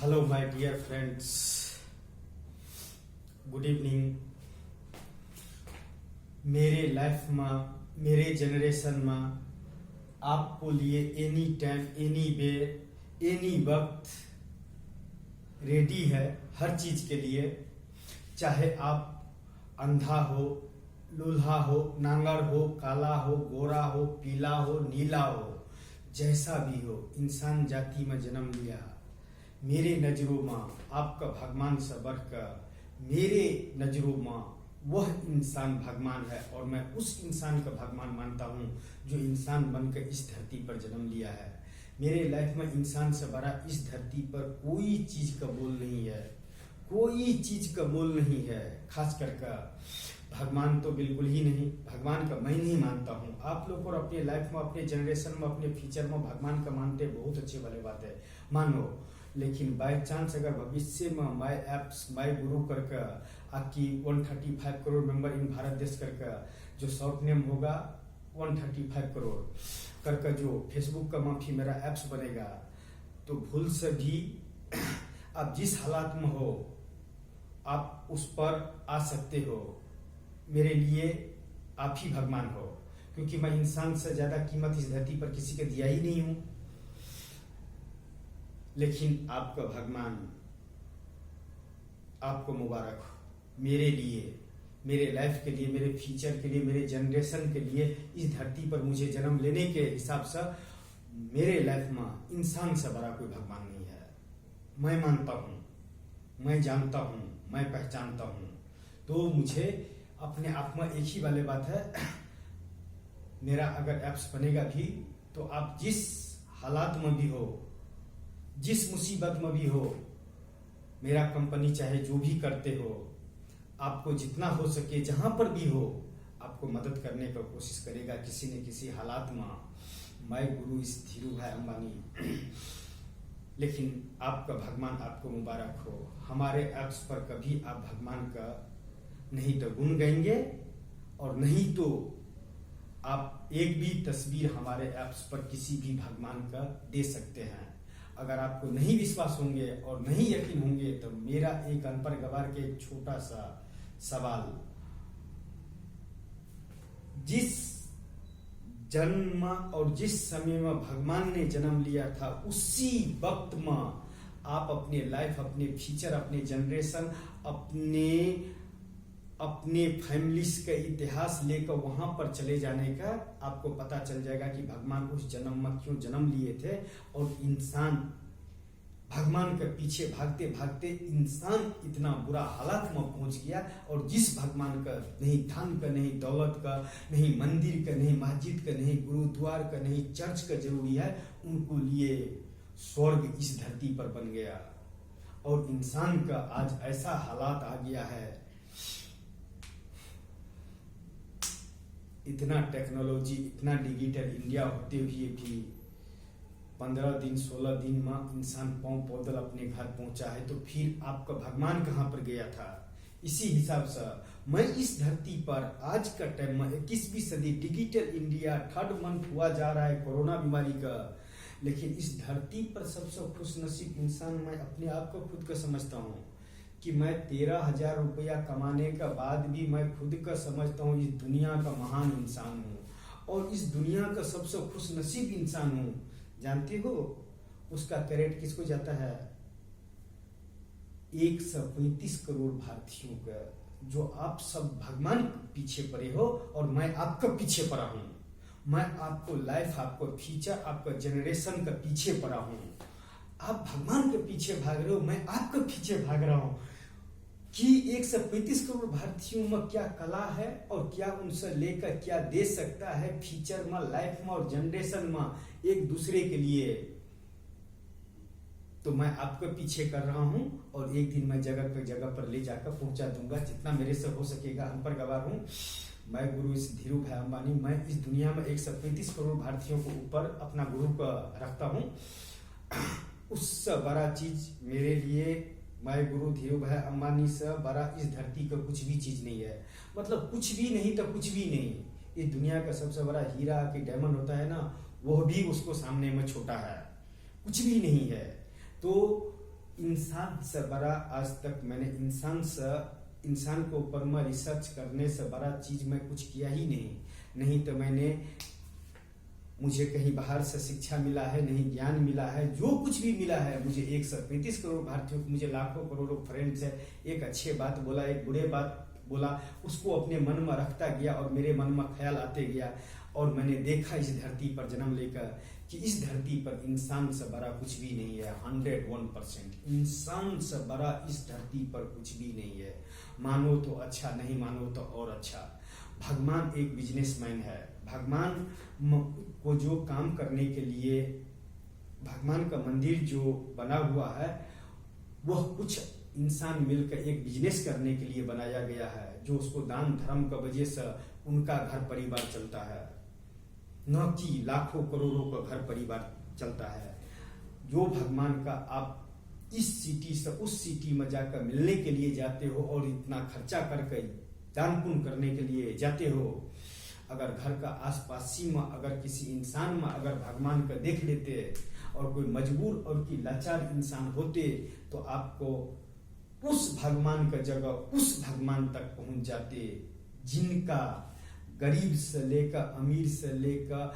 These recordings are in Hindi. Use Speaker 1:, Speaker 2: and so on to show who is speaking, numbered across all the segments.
Speaker 1: Hello my dear friends, good evening. मेरे लाइफ में, मेरे जनरेशन में आपको लिए any time, any way, any वक्त रेडी है हर चीज के लिए। चाहे आप अंधा हो, लूल्हा हो, नांगर हो, काला हो, गोरा हो, पीला हो, नीला हो, जैसा भी हो, इंसान जाति में जन्म लिया। मेरे नजरों में आपका भगवान से बढ़कर मेरे नजरों में वह इंसान भगवान है, और मैं उस इंसान का भगवान मानता हूँ जो इंसान बनकर इस धरती पर जन्म लिया है। मेरे लाइफ में इंसान से बड़ा इस धरती पर कोई चीज का मोल नहीं है, कोई चीज का मोल नहीं है। खास करके भगवान तो बिल्कुल ही नहीं, भगवान का मैं नहीं मानता हूँ। आप लोग और अपने लाइफ में, अपने जनरेशन में, अपने फ्यूचर में भगवान का मानते बहुत अच्छी वाली बात है, मानो। लेकिन बाय चांस अगर भविष्य में माय एप्स, माय गुरु करके आपकी 135 करोड़ मेंबर इन भारत देश करके जो शॉर्ट नेम होगा 135 करोड़ करके जो फेसबुक का माफी मेरा एप्स बनेगा, तो भूल से भी आप जिस हालात में हो आप उस पर आ सकते हो। मेरे लिए आप ही भगवान हो, क्योंकि मैं इंसान से ज्यादा कीमत इस धरती पर किसी को दिया ही नहीं हूं। लेकिन आपका भगवान आपको मुबारक हो। मेरे लिए, मेरे लाइफ के लिए, मेरे फ्यूचर के लिए, मेरे जनरेशन के लिए इस धरती पर मुझे जन्म लेने के हिसाब से मेरे लाइफ में इंसान से बड़ा कोई भगवान नहीं है। मैं मानता हूं, मैं जानता हूं, मैं पहचानता हूं। तो मुझे अपने आप में एक ही वाले बात है, मेरा अगर एप्स बनेगा भी तो आप जिस हालात में भी हो, जिस मुसीबत में भी हो, मेरा कंपनी चाहे जो भी करते हो, आपको जितना हो सके जहां पर भी हो आपको मदद करने का कोशिश करेगा किसी न किसी हालात में। मैं गुरु इस धीरू भाई अंबानी। लेकिन आपका भगवान आपको मुबारक हो। हमारे एप्स पर कभी आप भगवान का नहीं तो गुण गाएंगे, और नहीं तो आप एक भी तस्वीर हमारे एप्स पर किसी भी भगवान का दे सकते हैं। अगर आपको नहीं विश्वास होंगे और नहीं यकीन होंगे तो मेरा एक अनपढ़ गवार के एक छोटा सा सवाल, जिस जन्म और जिस समय में भगवान ने जन्म लिया था उसी वक्त में आप अपने लाइफ, अपने फ्यूचर, अपने जनरेशन, अपने फैमिलीज का इतिहास लेकर वहां पर चले जाने का आपको पता चल जाएगा कि भगवान उस जन्म में क्यों जन्म लिए थे। और इंसान भगवान के पीछे भागते भागते इंसान इतना बुरा हालात में पहुंच गया, और जिस भगवान का नहीं धन का, नहीं दौलत का, नहीं मंदिर का, नहीं मस्जिद का, नहीं गुरुद्वार का, नहीं चर्च का जरूरी है, उनको लिए स्वर्ग इस धरती पर बन गया। और इंसान का आज ऐसा हालात आ गया है, इतना टेक्नोलॉजी, इतना डिजिटल इंडिया होते हुए भी 15 दिन 16 दिन में इंसान पांव पैदल अपने घर पहुंचा है, तो फिर आपका भगवान कहां पर गया था? इसी हिसाब से मैं इस धरती पर आज का टाइम में 21वीं सदी, डिजिटल इंडिया, 3rd मंथ हुआ जा रहा है कोरोना बीमारी का, लेकिन इस धरती पर सबसे खुशनसीब इंसान मैं अपने आप को खुद का समझता हूँ कि मैं 13,000 रुपया कमाने के बाद भी मैं खुद का समझता हूँ इस दुनिया का महान इंसान हूँ, और इस दुनिया का सबसे खुशनसीब इंसान हूँ। जानते हो उसका क्रेडिट किसको जाता है? 135 करोड़ भारतीयों का, जो आप सब भगवान के पीछे पड़े हो और मैं आपका पीछे पड़ा हूँ। मैं आपको लाइफ, आपको फ्यूचर, आपका जनरेशन का पीछे पड़ा हूँ। आप भगवान के पीछे भाग रहे हो, मैं आपके पीछे भाग रहा हूं कि 135 करोड़ भारतीयों में क्या कला है और क्या उनसे लेकर क्या दे सकता है फ्यूचर में, लाइफ में और जनरेशन में एक दूसरे के लिए। तो मैं आपके पीछे कर रहा हूं, और एक दिन मैं जगह पे जगह पर ले जाकर पहुंचा दूंगा जितना मेरे से हो सकेगा। हम पर गवाह हूं, मैं गुरु इस धीरू भाई अंबानी। मैं इस दुनिया में 135 करोड़ भारतीयों को ऊपर अपना गुरु का रखता हूं। उससे बड़ा चीज मेरे लिए, मैं गुरु धीरू भाई अंबानी से बड़ा इस धरती का कुछ भी चीज नहीं है। मतलब कुछ भी नहीं तो कुछ भी नहीं। इस दुनिया का सबसे बड़ा हीरा कि डायमंड होता है ना, वह भी उसको सामने में छोटा है, कुछ भी नहीं है। तो इंसान से बड़ा आज तक मैंने इंसान के ऊपर में रिसर्च करने से बड़ा चीज मैं कुछ किया ही नहीं तो मुझे कहीं बाहर से शिक्षा मिला है, नहीं ज्ञान मिला है, जो कुछ भी मिला है मुझे 135 करोड़ भारतीयों को, मुझे लाखों करोड़ों फ्रेंड्स है, एक अच्छे बात बोला, एक बुरे बात बोला, उसको अपने मन में रखता गया और मेरे मन में ख्याल आते गया और मैंने देखा इस धरती पर जन्म लेकर कि इस धरती पर इंसान से बड़ा कुछ भी नहीं है। 101% इंसान से बड़ा इस धरती पर कुछ भी नहीं है। मानो तो अच्छा, नहीं मानो तो और अच्छा। भगवान एक बिजनेसमैन है। भगवान को जो काम करने के लिए भगवान का मंदिर जो बना हुआ है वह कुछ इंसान मिलकर एक बिजनेस करने के लिए बनाया गया है, जो उसको दान धर्म का वजह से उनका घर परिवार चलता है, न कि लाखों करोड़ों का घर परिवार चलता है। जो भगवान का आप इस सिटी से उस सिटी में जाकर मिलने के लिए जाते हो और इतना खर्चा करके दान पुण्य करने के लिए जाते हो, अगर घर का आसपासी में अगर किसी इंसान में अगर भगवान को देख लेते और कोई मजबूर और की लाचार इंसान होते तो आपको उस भगवान का जगह उस भगवान तक पहुंच जाते, जिनका गरीब से लेकर अमीर से लेकर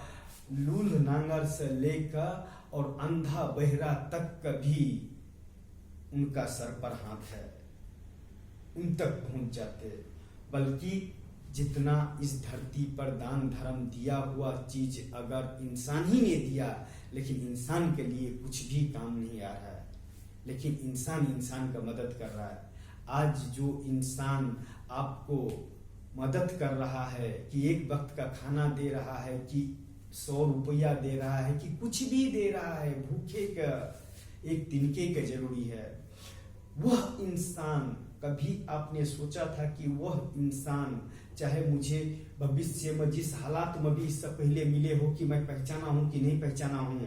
Speaker 1: लूल नांगर से लेकर और अंधा बहरा तक का भी उनका सर पर हाथ है, उन तक पहुंच जाते। बल्कि जितना इस धरती पर दान धर्म दिया हुआ चीज अगर इंसान ही ने दिया, लेकिन इंसान के लिए कुछ भी काम नहीं आ रहा है, लेकिन इंसान का मदद कर रहा है। आज जो इंसान आपको मदद कर रहा है कि एक वक्त का खाना दे रहा है, कि 100 रुपया दे रहा है, कि कुछ भी दे रहा है, भूखे का एक तिनके का जरूरी है, वह इंसान कभी आपने सोचा था कि वह इंसान चाहे मुझे भविष्य में जिस हालात में भी इससे पहले मिले हो कि मैं पहचाना हूं कि नहीं पहचाना हूं,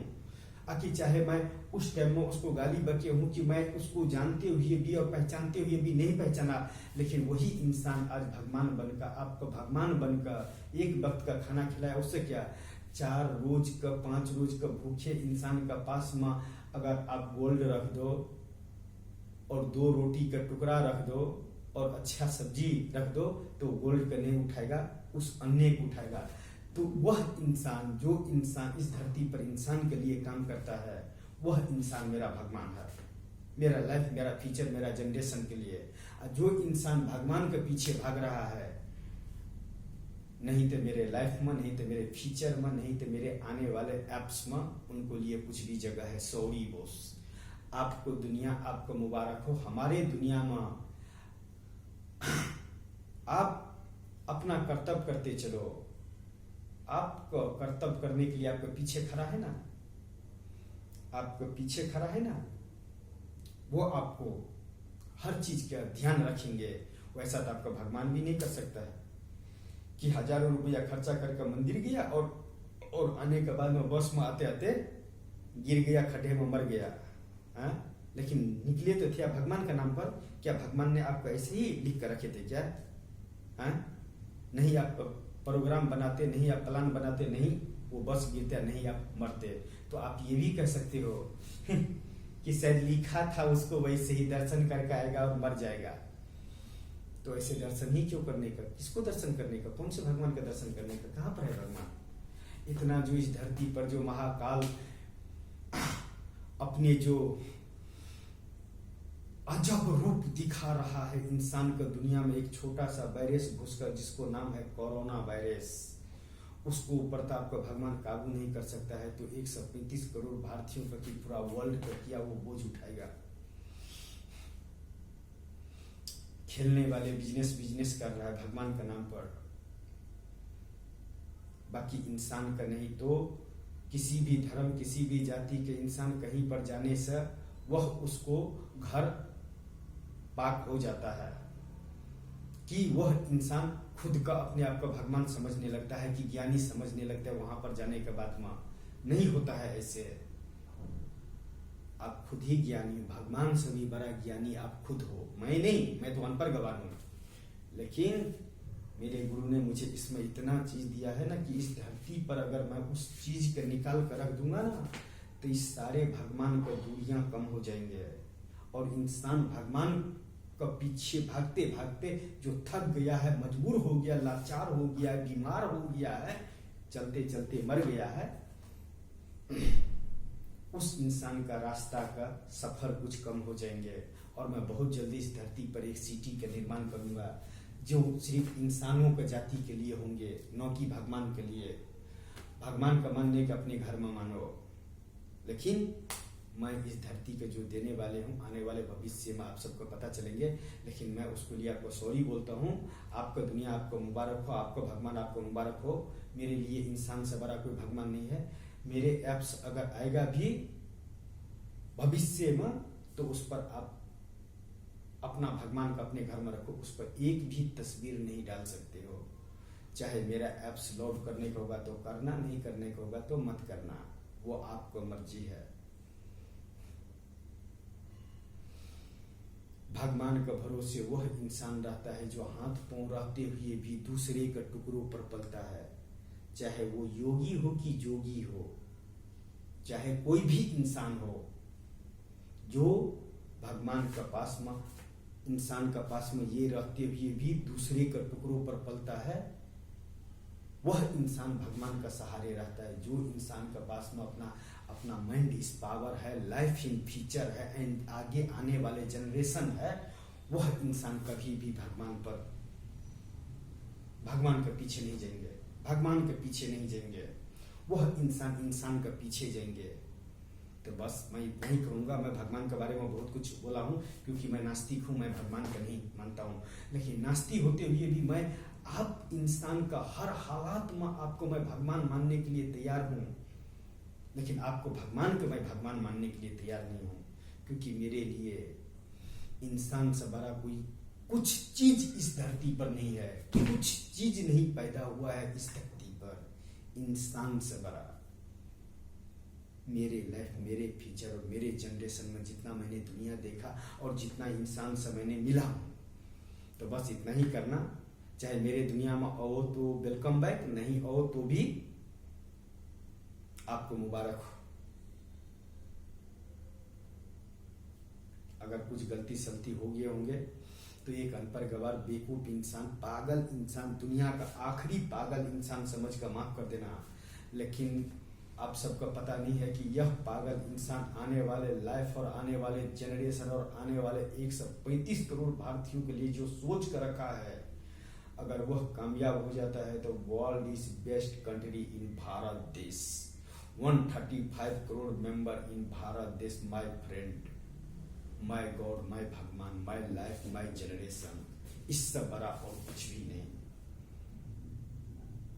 Speaker 1: कि चाहे मैं उस टाइम में उसको गाली बके हूं कि मैं उसको जानते हुए भी और पहचानते हुए भी नहीं पहचाना, लेकिन वही इंसान आज भगवान बनकर आपको भगवान बनकर एक वक्त का खाना खिलाया। उससे क्या 4 रोज का 5 रोज का भूखे इंसान का पास में अगर आप गोल्ड रख दो और 2 रोटी का टुकड़ा रख दो और अच्छा सब्जी रख दो तो गोल्ड का नहीं उठाएगा, उस अन्य को उठाएगा। तो वह इंसान जो इंसान इस धरती पर इंसान के लिए काम करता है, वह इंसान मेरा भगवान है, मेरा लाइफ, मेरा फ्यूचर, मेरा जनरेशन के लिए। जो इंसान भगवान के पीछे भाग रहा है, नहीं तो मेरे लाइफ में, नहीं तो मेरे फ्यूचर में, नहीं तो मेरे आने वाले एप्स में उनको लिए कुछ भी जगह है। सॉरी बॉस, आपको दुनिया आपको मुबारक हो। हमारे दुनिया में आप अपना कर्तव्य करते चलो। आपको कर्तव्य करने के लिए आपके पीछे खड़ा है ना, आपके पीछे खड़ा है ना, वो आपको हर चीज का ध्यान रखेंगे। वैसा तो आपका भगवान भी नहीं कर सकता है कि हजारों रुपया खर्चा करके मंदिर गया और आने के बाद में बस में आते आते गिर गया, खड्डे में मर गया। लेकिन निकले तो थे भगवान का नाम पर। क्या भगवान ने आपको ऐसे ही लिख कर रखे थे क्या? नहीं आप प्रोग्राम बनाते, नहीं आप प्लान बनाते, नहीं वो बस गिरते, नहीं आप मरते। तो आप ये भी कह सकते हो कि शायद लिखा था उसको वैसे ही दर्शन करके आएगा और मर जाएगा। तो ऐसे दर्शन ही क्यों करने का? किसको दर्शन करने का? कौन से भगवान का दर्शन करने का? कहाँ पर है भगवान? इतना जो इस धरती पर जो महाकाल अपने जो अजब रूप दिखा रहा है इंसान का दुनिया में, एक छोटा सा वायरस घुसकर जिसको नाम है कोरोना वायरस, उसको ऊपर तो आपका भगवान काबू नहीं कर सकता है, तो 135 करोड़ भारतीयों का कि पूरा वर्ल्ड का किया वो बोझ उठाएगा। खेलने वाले बिजनेस कर रहा है भगवान का नाम पर, बाकी इंसान का नहीं। तो किसी भी धर्म, किसी भी जाति के इंसान कहीं पर जाने से वह उसको घर पाक हो जाता है कि वह इंसान खुद का अपने आप का भगवान समझने लगता है, कि ज्ञानी समझने लगता है। वहां पर जाने के बाद में नहीं होता है ऐसे। आप खुद ही ज्ञानी, भगवान से भी बड़ा ज्ञानी आप खुद हो। मैं नहीं, मैं तो अनपढ़ गवार हूं, लेकिन मेरे गुरु ने मुझे इसमें इतना चीज दिया है ना कि इस धरती पर अगर मैं उस चीज को निकाल कर रख दूंगा ना, तो इस सारे भगवान को दूरियां कम हो जाएंगे और इंसान भगवान का पीछे भागते भागते जो थक गया है, मजबूर हो गया, लाचार हो गया है, बीमार हो गया है, चलते चलते मर गया है, उस इंसान का रास्ता का सफर कुछ कम हो जाएंगे। और मैं बहुत जल्दी इस धरती पर एक सिटी का निर्माण करूंगा जो सिर्फ इंसानों का जाति के लिए होंगे, न कि भगवान के लिए। भगवान का मानने का अपने घर में मानो, लेकिन मैं इस धरती के जो देने वाले हूँ, आने वाले भविष्य में आप सबको पता चलेंगे। लेकिन मैं उसके लिए आपको सॉरी बोलता हूँ। आपका दुनिया आपको मुबारक हो, आपको भगवान आपको मुबारक हो। मेरे लिए इंसान से बड़ा कोई भगवान नहीं है। मेरे ऐप्स अगर आएगा भी भविष्य में, तो उस पर आप अपना भगवान का अपने घर में रखो, उस पर एक भी तस्वीर नहीं डाल सकते हो। चाहे मेरा ऐप्स लोड करने का होगा तो करना, नहीं करने का होगा तो मत करना, वो आपको मर्जी है। भगवान का भरोसे वह इंसान रहता है जो हाथ पांव रहते हुए भी दूसरे के टुकड़ों पर पलता है। चाहे वो योगी हो कि जोगी हो, चाहे कोई भी इंसान हो, जो भगवान का पास में, इंसान का पास में ये रहते हुए भी दूसरे के टुकड़ों पर पलता है, वह इंसान भगवान का सहारे रहता है। जो इंसान के पास में अपना माइंड इस पावर है, लाइफ इन फ्यूचर है एंड आगे आने वाले जनरेशन है, वह इंसान कभी भी भगवान के पीछे नहीं जाएंगे, भगवान के पीछे नहीं जाएंगे, वह इंसान के पीछे जाएंगे। तो बस मैं इतना ही कहूँगा। मैं भगवान के बारे में बहुत कुछ बोला हूँ क्योंकि मैं नास्तिक हूँ, मैं भगवान का नहीं मानता हूँ। लेकिन नास्तिक होते हुए भी मैं आप इंसान का हर हालात में आपको मैं भगवान मानने के लिए तैयार हूँ, लेकिन आपको भगवान को मैं भगवान मानने के लिए तैयार नहीं हूँ। क्योंकि मेरे लिए इंसान से बड़ा कोई कुछ चीज इस धरती पर नहीं है, कुछ चीज नहीं पैदा हुआ है इस धरती पर इंसान से बड़ा। मेरे लाइफ, मेरे फ्यूचर और मेरे जनरेशन में जितना मैंने दुनिया देखा और जितना इंसान से मैंने मिला हूँ, तो बस इतना ही करना। चाहे मेरे दुनिया में आओ तो वेलकम बैक, नहीं आओ तो भी आपको मुबारक हो। अगर कुछ गलती सलती हो गए होंगे तो एक अनपढ़ गवार, बेवकूफ इंसान, पागल इंसान, दुनिया का आखिरी पागल इंसान समझ कर माफ कर देना। लेकिन आप सबका पता नहीं है कि यह पागल इंसान आने वाले लाइफ और आने वाले जनरेशन और आने वाले 135 करोड़ भारतीयों के लिए जो सोच कर रखा है, अगर वह कामयाब हो जाता है तो world is best country in Bharat देश, 135 करोड़ मेंबर इन भारत देश। My friend, my God, my भगवान, माय लाइफ, माय जनरेशन, इससे बड़ा और कुछ भी नहीं।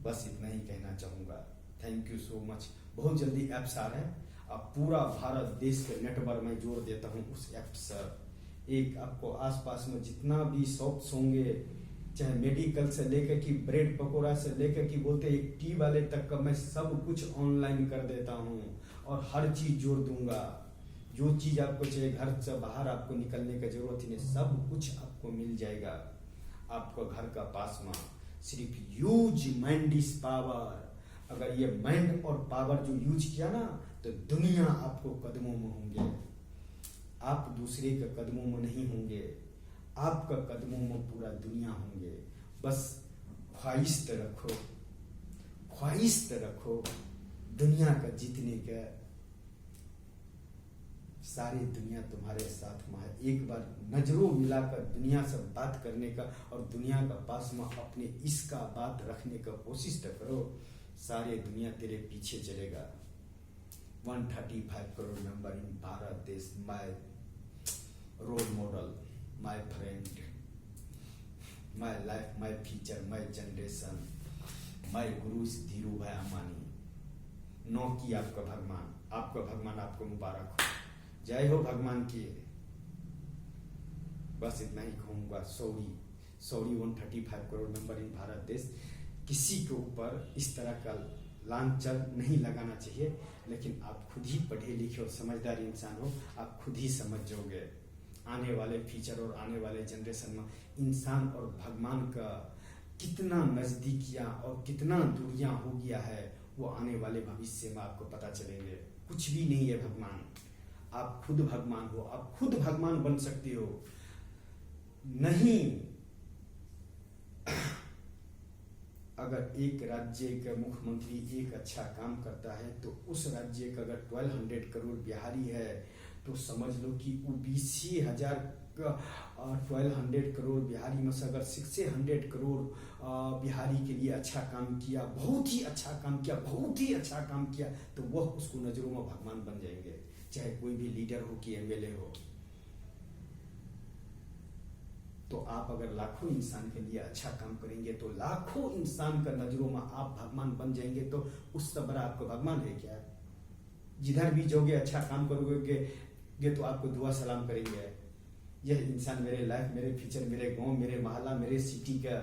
Speaker 1: बस इतना ही कहना चाहूंगा। Thank you so much. बहुत जल्दी ऐप्स आ रहे हैं, अब पूरा भारत देश के नेटवर्क में जोड़ देता हूँ उस ऐप से। एक आपको आसपास में जितना भी शॉप्स होंगे, चाहे मेडिकल से लेकर कि ब्रेड पकौड़ा से लेकर कि बोलते एक टी वाले तक का, मैं सब कुछ ऑनलाइन कर देता हूँ और हर चीज जोड़ दूंगा। जो चीज आपको चाहिए, घर से बाहर आपको निकलने की जरूरत ही नहीं, सब कुछ आपको मिल जाएगा आपको घर का पास में। सिर्फ यूज माइंड इज पावर। अगर ये माइंड और पावर जो यूज किया ना, तो दुनिया आपको कदमों में होंगे, आप दूसरे के कदमों में नहीं होंगे, आपका कदमों में पूरा दुनिया होंगे। बस ख्वाहिश तो रखो, ख्वाहिश तो रखो दुनिया का जीतने का। सारी दुनिया तुम्हारे साथ में है। एक बार नजरों मिलाकर दुनिया से बात करने का और दुनिया का पास में अपने इसका बात रखने का कोशिश तो करो। सारी दुनिया तेरे पीछे चलेगा। 135 करोड़ मेंबर इन भारत देश, my role model, my friend, my life, my future, my generation, my guru Dhiru भाई अम्बानी। नो की आपका भगवान आपको मुबारक हो। जय हो भगवान की। बस इतना ही कहूंगा। Sorry 135 crore member in Bharat देश। किसी के ऊपर इस तरह का लांछन नहीं लगाना चाहिए, लेकिन आप खुद ही पढ़े लिखे और समझदार इंसान हो, आप खुद ही समझ जाओगे आने वाले फ्यूचर और आने वाले जनरेशन में इंसान और भगवान का कितना नजदीकियां और कितना दूरियां हो गया है, वो आने वाले भविष्य में आपको पता चलेंगे। कुछ भी नहीं है भगवान, आप खुद भगवान हो, आप खुद भगवान बन सकते हो। नहीं, अगर एक राज्य का मुख्यमंत्री एक अच्छा काम करता है तो उस राज्य का अगर 1200 करोड़ बिहारी है तो समझ लो कि वो 20,000 1200 करोड़ बिहारी में से अगर 600 करोड़ बिहारी के लिए अच्छा काम किया, बहुत ही अच्छा काम किया, बहुत ही अच्छा काम किया, तो वह उसको नजरों में भगवान बन जाएंगे, चाहे कोई भी लीडर हो कि एमएलए हो। तो आप अगर लाखों इंसान के लिए अच्छा काम करेंगे तो लाखों इंसान का नजरों में आप भगवान बन जाएंगे, तो उससे बड़ा आपको भगवान है क्या? जिधर भी जाओगे अच्छा काम करोगे तो आपको दुआ सलाम करेंगे। यह इंसान मेरे लाइफ, मेरे फ्यूचर, मेरे गांव, मेरे मोहल्ला, मेरे सिटी का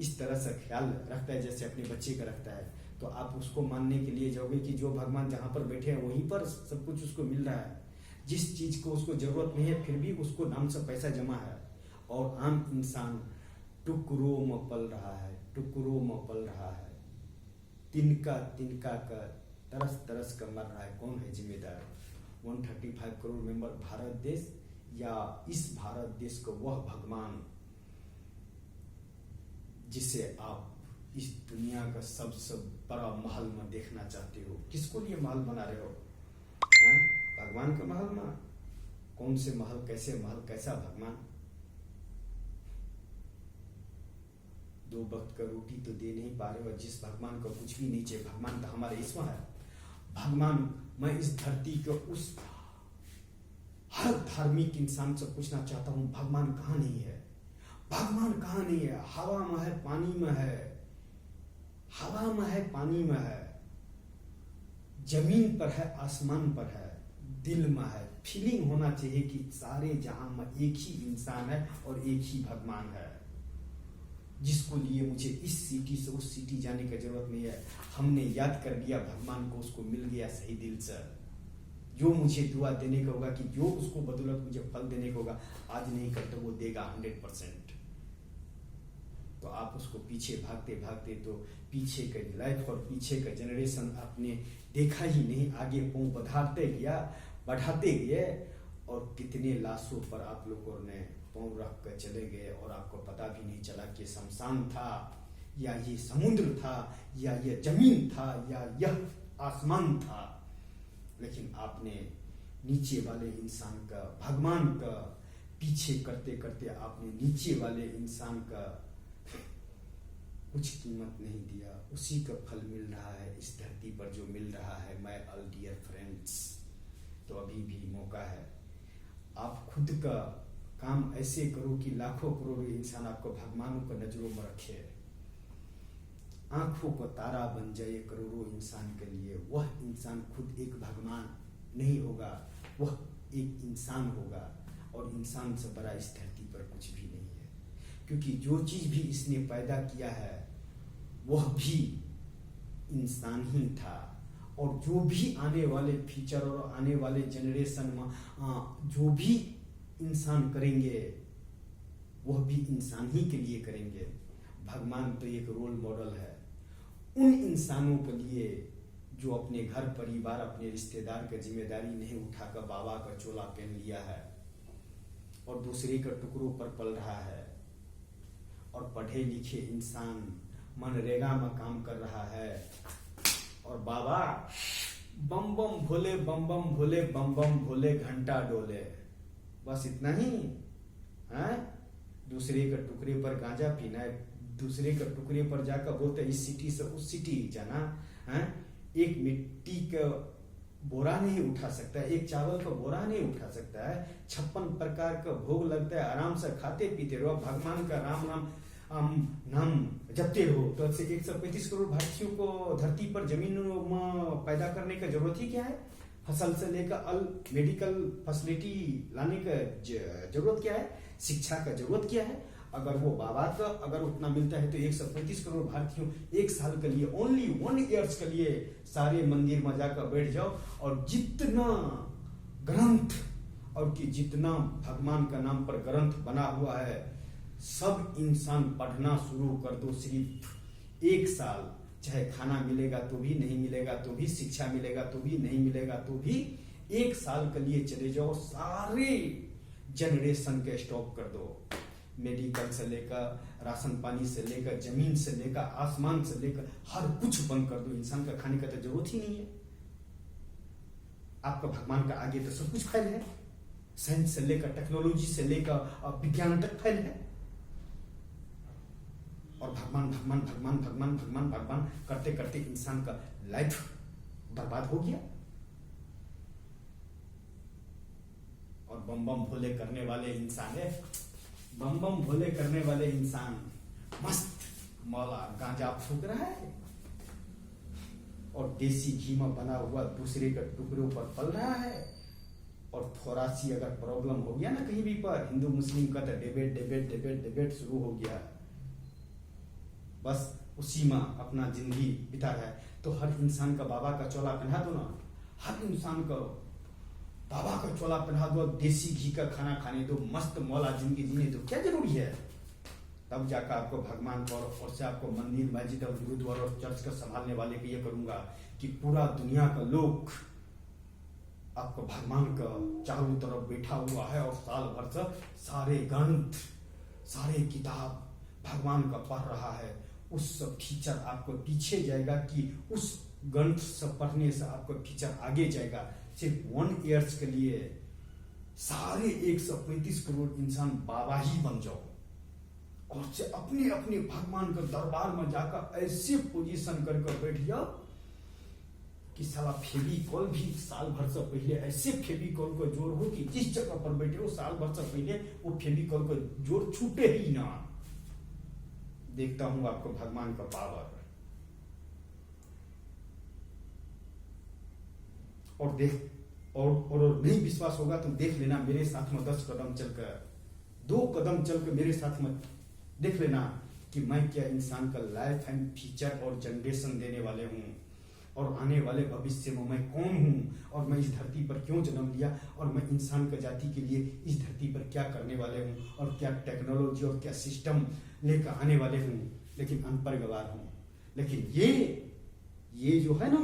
Speaker 1: इस तरह से ख्याल रखता है जैसे अपने बच्चे का रखता है, तो आप उसको मानने के लिए जाओगे कि जो भगवान जहां पर बैठे हैं वहीं पर सब कुछ उसको मिल रहा है। जिस चीज को उसको जरूरत नहीं है फिर भी उसको नाम से पैसा जमा है, और आम इंसान टुकड़ों में पल रहा है, टुकड़ों में पल रहा है, तिनका तिनका का तरस तरस कर मर रहा है। कौन है जिम्मेदार? 135 करोड़ मेंबर भारत देश, या इस भारत देश को वह भगवान जिसे आप इस दुनिया का सबसे बड़ा महल में देखना चाहते हो? किसको लिए महल बना रहे हो? भगवान का महल में? कौन से महल, कैसे महल, कैसा भगवान? 2 वक्त का रोटी तो दे नहीं पा रहे हो, जिस भगवान को कुछ भी नहीं चाहिए। भगवान तो हमारे इसमें है। भगवान, मैं इस धरती को उस हर धार्मिक इंसान से पूछना चाहता हूं, भगवान कहां नहीं है? भगवान कहां नहीं है? हवा में है, पानी में है, हवा में है, पानी में है, जमीन पर है, आसमान पर है, दिल में है। फीलिंग होना चाहिए कि सारे जहां में एक ही इंसान है और एक ही भगवान है, जिसको लिए मुझे इस सिटी से उस सिटी जाने की जरूरत नहीं है। हमने याद कर लिया भगवान को, उसको मिल गया सही दिल से। जो मुझे दुआ देने का होगा, कि जो उसको बदौलत मुझे फल देने का होगा, आज नहीं करते वो देगा 100%। तो आप उसको पीछे भागते भागते तो पीछे का लाइफ और पीछे का जनरेशन आपने देखा ही नहीं, आगे पांव बढ़ाते गए, और कितने लाशों पर आप लोगों ने पांव रख कर चले गए, और आपको पता भी नहीं चला कि शमशान था, या ये समुद्र था, या ये जमीन था, या यह आसमान था। लेकिन आपने नीचे वाले इंसान का, भगवान का पीछे करते करते आपने नीचे वाले इंसान का कुछ कीमत नहीं दिया। उसी का फल मिल रहा है इस धरती पर, जो मिल रहा है। माय ऑल डियर फ्रेंड्स, तो अभी भी मौका है। आप खुद का काम ऐसे करो कि लाखों करोड़ों इंसान आपको भगवानों को नजरों में रखे, आंखों को तारा बन जाए करोड़ों इंसान के लिए। वह इंसान खुद एक भगवान नहीं होगा, वह एक इंसान होगा, और इंसान से बड़ा इस धरती पर कुछ भी नहीं है। क्योंकि जो चीज भी इसने पैदा किया है वह भी इंसान ही था, और जो भी आने वाले फ्यूचर और आने वाले जनरेशन में जो भी इंसान करेंगे वह भी इंसान ही के लिए करेंगे। भगवान तो एक रोल मॉडल है उन इंसानों के लिए जो अपने घर परिवार, अपने रिश्तेदार की जिम्मेदारी नहीं उठाकर बाबा का चोला पहन लिया है और दूसरे के टुकड़ों पर पल रहा है, और पढ़े लिखे इंसान मनरेगा में काम कर रहा है, और बाबा बम बम भोले, बम बम भोले, बम बम भोले, घंटा डोले, बस इतना ही है। दूसरे के टुकड़े पर गांजा पीना है, दूसरे के टुकड़े पर जाकर बोलते इस सिटी से उस सिटी जाना है। एक मिट्टी का बोरा नहीं उठा सकता है, एक चावल का बोरा नहीं उठा सकता है। 56 प्रकार का भोग लगता है, आराम से खाते पीते रहो, भगवान का राम नाम जपते रहो। तो 135 करोड़ भारतीयों को धरती पर जमीन में पैदा करने की जरूरत ही क्या है? फसल से लेकर मेडिकल फैसिलिटी लाने का जरूरत क्या है? शिक्षा का जरूरत क्या है? अगर वो बाबा का अगर उतना मिलता है तो 135 करोड़ भारतीयों एक साल के लिए, ओनली 1 ईयर्स के लिए सारे मंदिर में जाकर बैठ जाओ, और जितना ग्रंथ और कि जितना भगवान का नाम पर ग्रंथ बना हुआ है सब इंसान पढ़ना शुरू कर दो। सिर्फ 1 साल, चाहे खाना मिलेगा तो भी, नहीं मिलेगा तो भी, शिक्षा मिलेगा तो भी, नहीं मिलेगा तो भी, 1 साल के लिए चले जाओ, सारे जनरेशन के स्टॉप कर दो। मेडिकल से लेकर, राशन पानी से लेकर, जमीन से लेकर, आसमान से लेकर, हर कुछ बंद कर दो। इंसान का खाने का तो जरूरत ही नहीं है। आपका भगवान का आगे तो सब कुछ फैल है, साइंस से लेकर, टेक्नोलॉजी से लेकर विज्ञान तक फैल है। और भगवान भगवान भगवान भगवान भगवान भगवान करते करते इंसान का लाइफ बर्बाद हो गया। और बम बम भोले करने वाले इंसान है, बम बम भोले करने वाले इंसान मस्त मौला गांजा फूक रहा है और देसी घी में बना हुआ दूसरे के टुकड़ों पर पल रहा है। और थोड़ा सी अगर प्रॉब्लम हो गया ना कहीं भी पर, हिंदू मुस्लिम का तो डिबेट डिबेट डिबेट डिबेट शुरू हो गया। बस उसी में अपना जिंदगी बिता रहा है। तो हर इंसान का बाबा का चोला पहना दो ना, हर इंसान को बाबा का चोला पहना दो, देसी घी का खाना खाने दो, मस्त मौला जिंदगी जीने दो। क्या जरूरी है? तब जाकर आपको भगवान को, और से आपको मंदिर मस्जिद और गुरुद्वारा और चर्च का संभालने वाले को ये करूंगा कि पूरा दुनिया का लोग आपको भगवान का चारों तरफ बैठा हुआ है और साल भर से सारे ग्रंथ, सारे किताब भगवान का पढ़ रहा है। उस सब टीचर आपको पीछे जाएगा कि उस ग्रंथ से पढ़ने से आपको टीचर आगे जाएगा। सिर्फ 1 ईयर्स के लिए सारे 135 करोड़ इंसान बाबा ही बन जाओ और से अपने अपने भगवान के दरबार में जाकर ऐसे पोजीशन करके बैठ जाओ कि साला फेविकॉल भी साल भर से पहले ऐसे फेविकॉल को जोड़ हो कि जिस जगह पर बैठे हो साल भर से पहले वो फेविकॉल को जोड़ छूटे ही ना। देखता हूं आपको भगवान का पावर। और देख और नहीं विश्वास होगा तो देख लेना मेरे साथ में 10 कदम चलकर, 2 कदम चलकर मेरे साथ में देख लेना कि मैं क्या इंसान का लाइफ एंड फ्यूचर और जनरेशन देने वाले हूँ, और आने वाले भविष्य में मैं कौन हूँ, और मैं इस धरती पर क्यों जन्म लिया, और मैं इंसान का जाति के लिए इस धरती पर क्या करने वाले हूँ, और क्या टेक्नोलॉजी और क्या सिस्टम लेकर आने वाले हूँ। लेकिन अनपढ़ गवार हूँ। लेकिन ये जो है ना,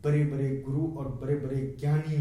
Speaker 1: बड़े बड़े गुरु और बड़े बड़े ज्ञानी